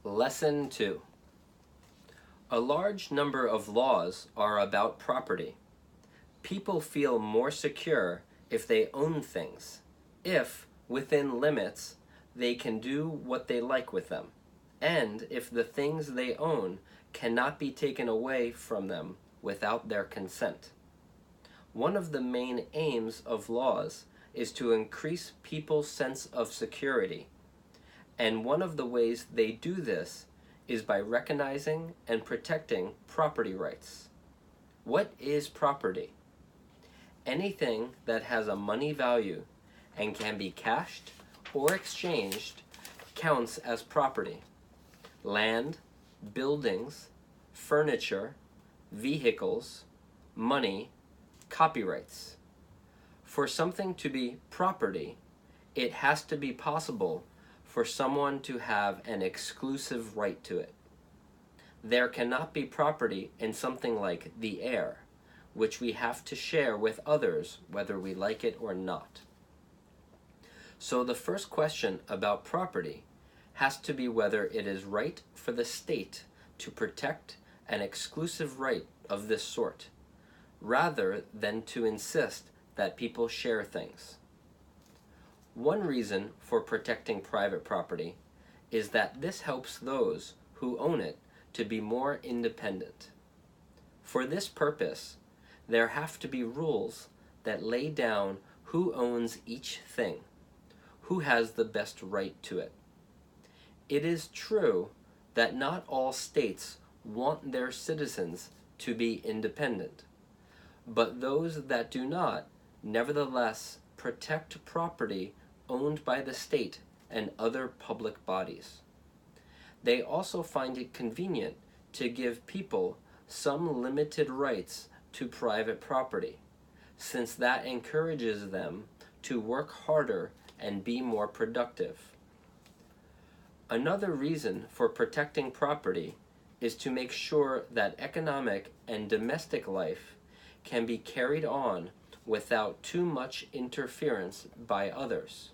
Lesson 2. A large number of laws are about property. People feel more secure if they own things, if, within limits, they can do what they like with them, and if the things they own cannot be taken away from them without their consent. One of the main aims of laws is to increase people's sense of security, and one of the ways they do this is by recognizing and protecting property rights. What is property? Anything that has a money value and can be cashed or exchanged counts as property. Land, buildings, furniture, vehicles, money, copyrights. For something to be property, it has to be possible for someone to have an exclusive right to it. There cannot be property in something like the air, which we have to share with others whether we like it or not. So the first question about property has to be whether it is right for the state to protect an exclusive right of this sort, rather than to insist that people share things. One reason for protecting private property is that this helps those who own it to be more independent. For this purpose, there have to be rules that lay down who owns each thing, who has the best right to it. It is true that not all states want their citizens to be independent, but those that do not nevertheless protect property owned by the state and other public bodies. They also find it convenient to give people some limited rights to private property, since that encourages them to work harder and be more productive. Another reason for protecting property is to make sure that economic and domestic life can be carried on without too much interference by others.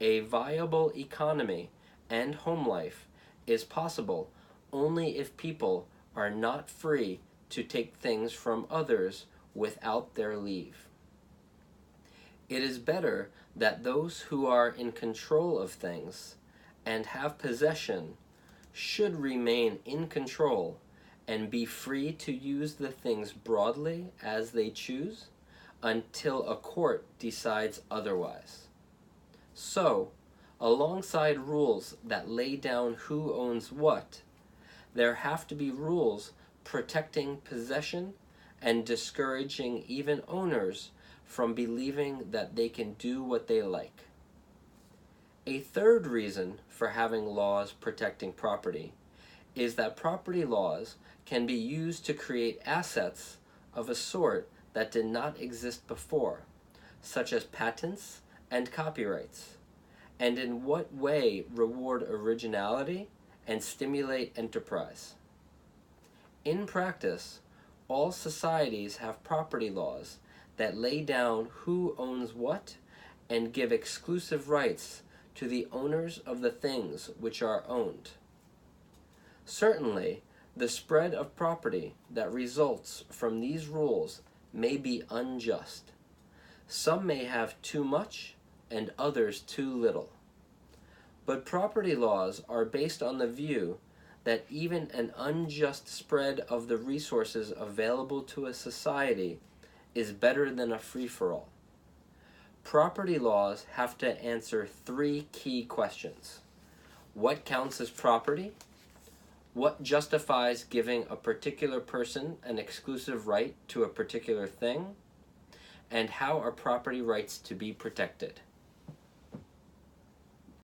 A viable economy and home life is possible only if people are not free to take things from others without their leave. It is better that those who are in control of things and have possession should remain in control and be free to use the things broadly as they choose until a court decides otherwise. So, alongside rules that lay down who owns what, there have to be rules protecting possession and discouraging even owners from believing that they can do what they like. A third reason for having laws protecting property is that property laws can be used to create assets of a sort that did not exist before, such as patents and copyrights, and in what way reward originality and stimulate enterprise. In practice, all societies have property laws that lay down who owns what and give exclusive rights to the owners of the things which are owned. Certainly, the spread of property that results from these rules may be unjust. Some may have too much and others too little. But property laws are based on the view that even an unjust spread of the resources available to a society is better than a free-for-all. Property laws have to answer three key questions. What counts as property? What justifies giving a particular person an exclusive right to a particular thing? And how are property rights to be protected?